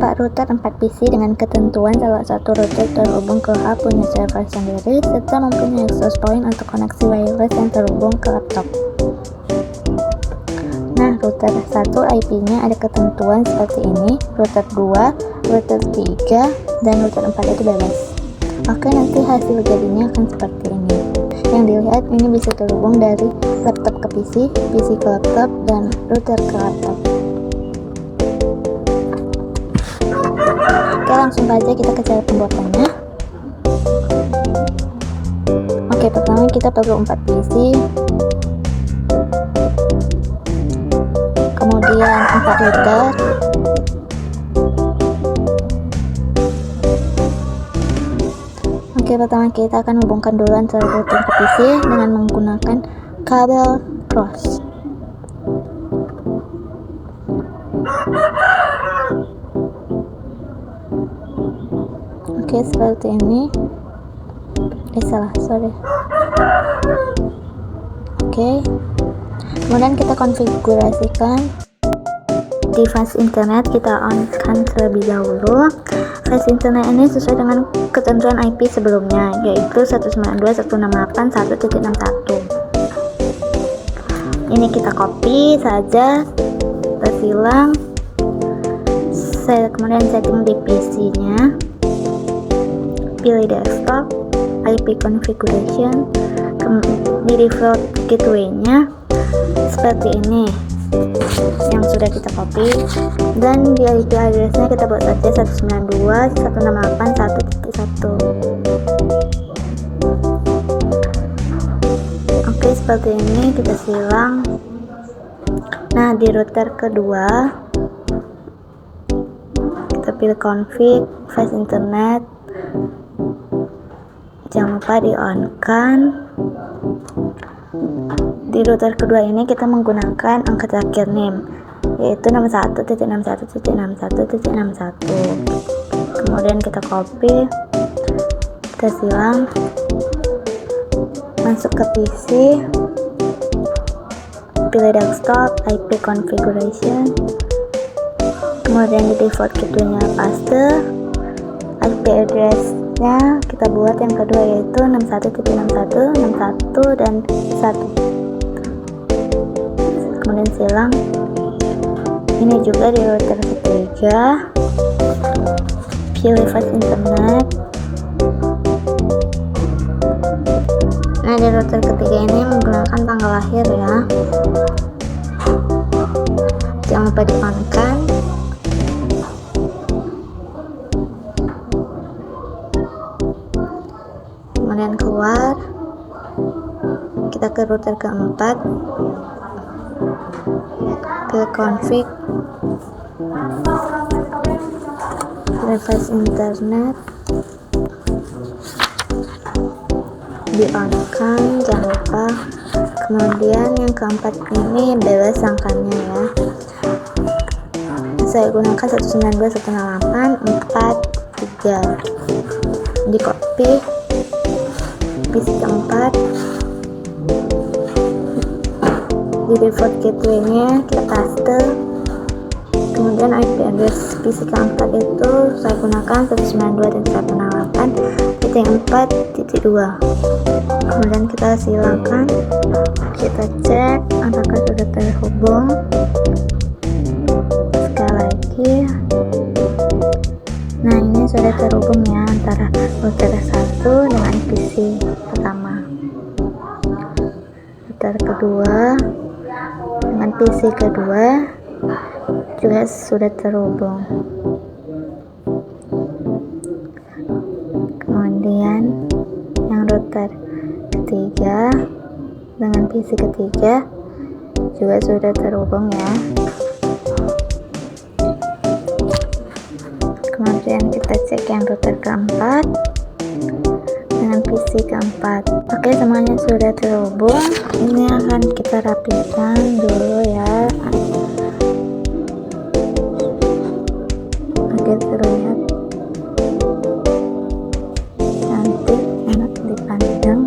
4 router 4 PC dengan ketentuan salah satu router terhubung ke hub punya server sendiri serta mempunyai access point untuk koneksi wireless yang terhubung ke laptop. Nah, router 1 IP-nya ada ketentuan seperti ini, router 2, router 3, dan router 4 itu bebas. Oke, nanti hasil jadinya akan seperti ini. Yang dilihat ini bisa terhubung dari laptop ke PC, PC ke laptop, dan router ke laptop. Oke, langsung saja kita ke cara pembuatannya. Oke, pertama kita perlu 4 PC, kemudian 4 router, oke, pertama kita akan hubungkan dulu antara router ke PC dengan menggunakan kabel cross. Oke, seperti ini. Oke, kemudian kita konfigurasikan device internet, kita on-kan terlebih dahulu. Device internet ini sesuai dengan ketentuan IP sebelumnya, yaitu 192.168.1.61. Ini kita copy saja, kita silang, kemudian setting di PC nya, pilih desktop, IP configuration, di default gateway nya seperti ini yang sudah kita copy, dan di IP address-nya kita buat saja 192.168.1.1. Oke, seperti ini kita silang. Nah, di router kedua kita pilih config device internet, jangan lupa di on kan. Di router kedua ini kita menggunakan angka terakhir name, yaitu 61.61.61.61. kemudian kita copy, kita silang, masuk ke PC, pilih desktop, IP configuration, kemudian di default gateway-nya paste, IP address kita buat yang kedua yaitu 61.61, 61 dan 1. Kemudian silang. Ini juga di router ketiga, pilih device internet. Nah, di router ketiga ini menggunakan tanggal lahir ya, jangan lupa di on kan. Kemudian keluar, kita ke router keempat, pilih config device internet, di on kan, jangan lupa. Kemudian yang keempat ini bebas angkanya ya, saya gunakan 192.168.4.3. di copy, PC keempat, di default gateway-nya kita paste, kemudian IP address PC keempat itu saya gunakan 192.168.4.2. kemudian kita silakan, kita cek apakah sudah terhubung. Sekali lagi, nah ini sudah terhubung ya antara router 1 dengan PC pertama, router kedua dengan PC kedua juga sudah terhubung. Kemudian yang router ketiga dengan PC ketiga juga sudah terhubung ya. Kemudian kita cek yang router keempat dengan PC keempat. Oke, semuanya sudah terhubung. Ini akan kita rapikan dulu ya. Oke, terlihat cantik, enak dipandang.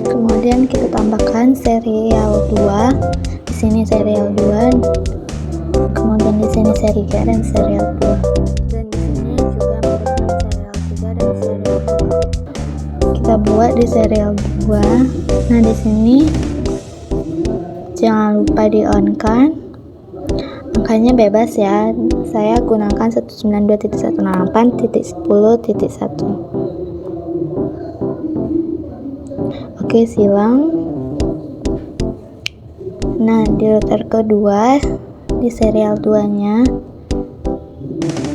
Kemudian kita tambahkan serial 2. Di sini serial 2, kemudian di sini seri 3 dan serial 2. Dan di sini juga menggunakan serial 3 dan serial 2. Kita buat di serial 2. Nah, di sini jangan lupa di on kan. Angkanya bebas ya. Saya gunakan 192.168.10.1. Oke, silang. Nah, di router kedua di serial 2 nya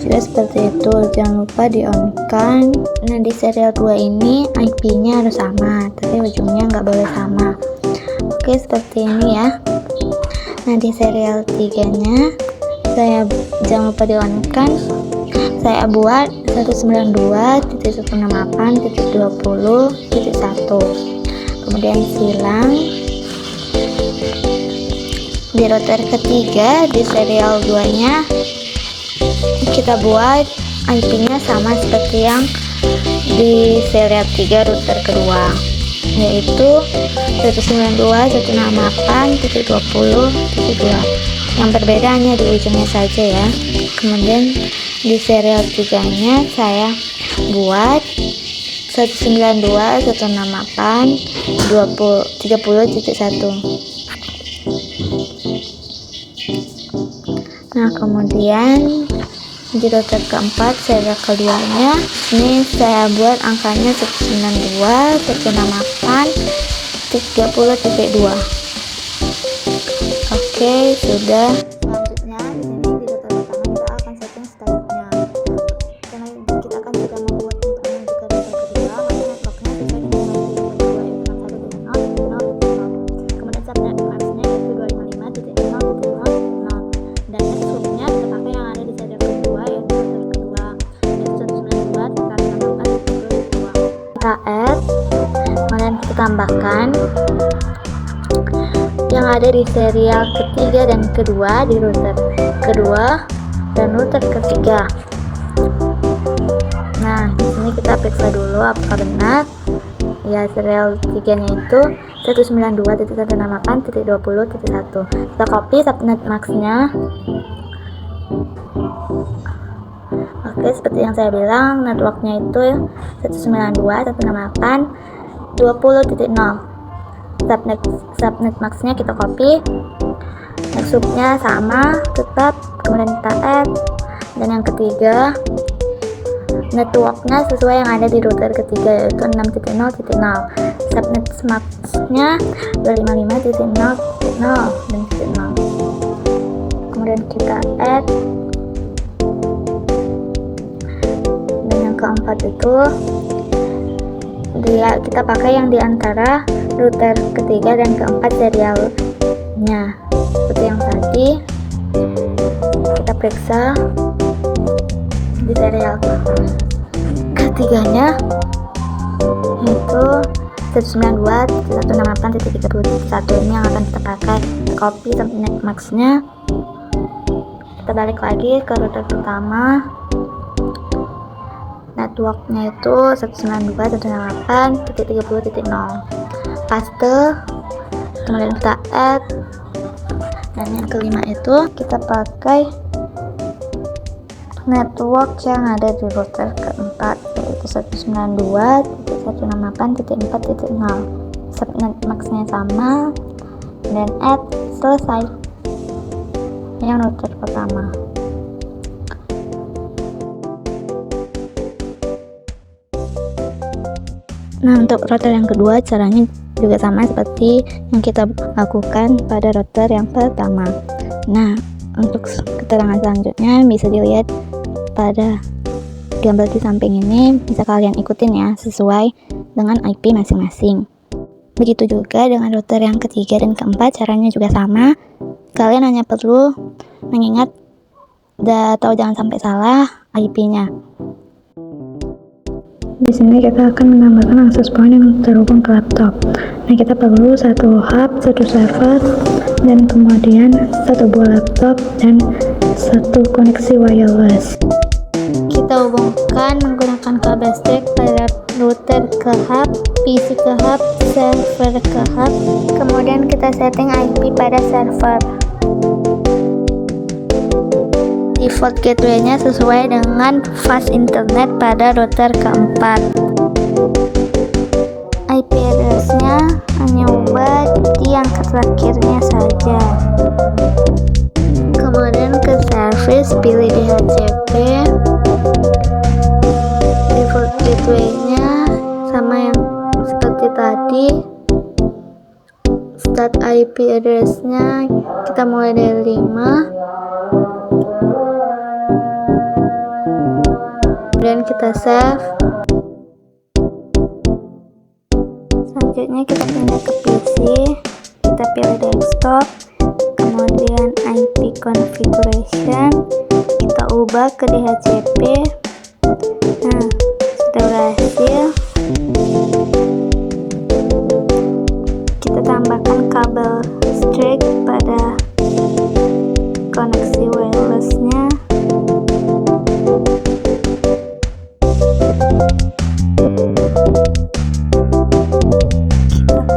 juga seperti itu, jangan lupa di on kan. Nah, di serial 2 ini IP nya harus sama, tapi ujungnya nggak boleh sama. Oke, seperti ini ya. Nah, di serial 3 nya saya jangan lupa di on kan. Saya buat 192.168.20.1, kemudian silang. Di router ketiga di serial 2 nya kita buat IP nya sama seperti yang di serial 3 router kedua, yaitu 192.168.20.2. yang berbeda hanya di ujungnya saja ya. Kemudian di serial 3 nya saya buat 192.168.20.30.1. Nah, kemudian di router keempat serial keduanya ini saya buat angkanya 192.168.30.2. Oke, sudah. Selanjutnya di sini di router pertama kita akan setting statusnya. Karena kita akan sudah membuat internet juga router kedua, maka networknya sesuai dengan kemudian subnet masknya yaitu 255.0.0.0, dan next hubnya kita pakai yang ada di serial kedua yaitu router kedua, yaitu 192.168.30.2. Kita add, kemudian kita tambahkan yang ada di serial ketiga dan kedua di router kedua dan router ketiga. Nah, di sini kita periksa dulu apakah benar. Ya, serial 3 nya itu 192.168.20.1. Kita copy subnet max-nya. Oke, seperti yang saya bilang, networknya itu 192.168.20.0. subnet max-nya kita copy, next hub-nya sama tetap, kemudian kita add. Dan yang ketiga, networknya sesuai yang ada di router ketiga yaitu 6.0.0, subnet max-nya 255.0.0 dan 0. Kemudian kita add. Dan yang keempat itu kita pakai yang diantara router ketiga dan keempat serialnya seperti yang tadi. Kita periksa di serial ketiganya yaitu 192.168.30.1. ini yang akan kita pakai. Copy subnet max-nya, kita balik lagi ke router pertama, networknya itu 192.168.30.0, paste, kemudian kita add. Dan yang kelima itu kita pakai network yang ada di router keempat yaitu 192.168.4.0, subnet max-nya sama, dan add, selesai. Yang router pertama. Nah, untuk router yang kedua caranya juga sama seperti yang kita lakukan pada router yang pertama. Nah, untuk keterangan selanjutnya bisa dilihat pada gambar di samping ini, bisa kalian ikutin ya sesuai dengan IP masing-masing. Begitu juga dengan router yang ketiga dan keempat, caranya juga sama. Kalian hanya perlu mengingat atau jangan sampai salah IP-nya. Di sini kita akan menambahkan akses point yang terhubung ke laptop. Nah, kita perlu satu hub, satu server, dan kemudian satu buah laptop dan satu koneksi wireless. Kita hubungkan menggunakan kabel stick pada router ke hub, PC ke hub, server ke hub. Kemudian kita setting IP pada server. Default gateway-nya sesuai dengan fast internet pada router keempat. IP address-nya hanya ubah di yang terakhirnya saja. Kemudian ke service, pilih DHCP. Default gateway-nya sama yang seperti tadi. Start IP address-nya kita mulai dari 5. Kemudian kita save. Selanjutnya kita pindah ke PC, kita pilih desktop, kemudian IP configuration kita ubah ke DHCP. Nah, sudah berhasil. Kita tambahkan kabel streak pada koneksi wirelessnya.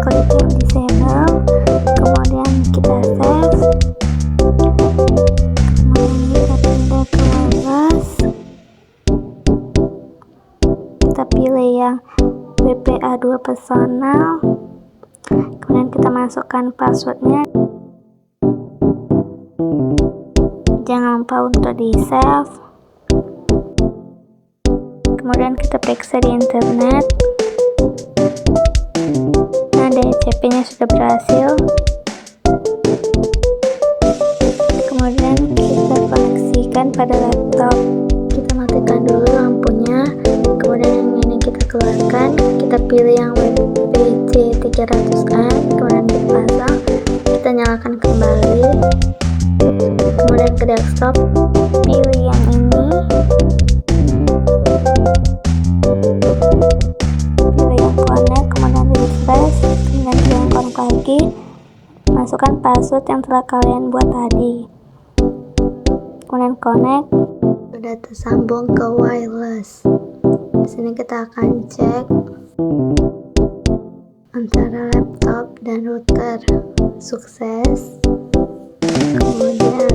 Klik yang disable, kemudian kita save, kemudian kita pindah ke wireless, kita pilih yang WPA2 personal, kemudian kita masukkan passwordnya. Jangan lupa untuk di save. Kemudian kita periksa di internet. Nah, DHCP-nya sudah berhasil. Kemudian kita koneksikan pada laptop. Kita matikan dulu lampunya. Kemudian yang ini kita keluarkan. Kita pilih yang WPC 300N. Kemudian kita pasang. Kita nyalakan kembali. Kemudian ke desktop. Pilih yang ini. Pilih yang connect, kemudian refresh, kemudian pilih yang connect lagi, masukkan password yang telah kalian buat tadi, kemudian connect. Sudah tersambung ke wireless. Di sini kita akan cek antara laptop dan router. Sukses. Kemudian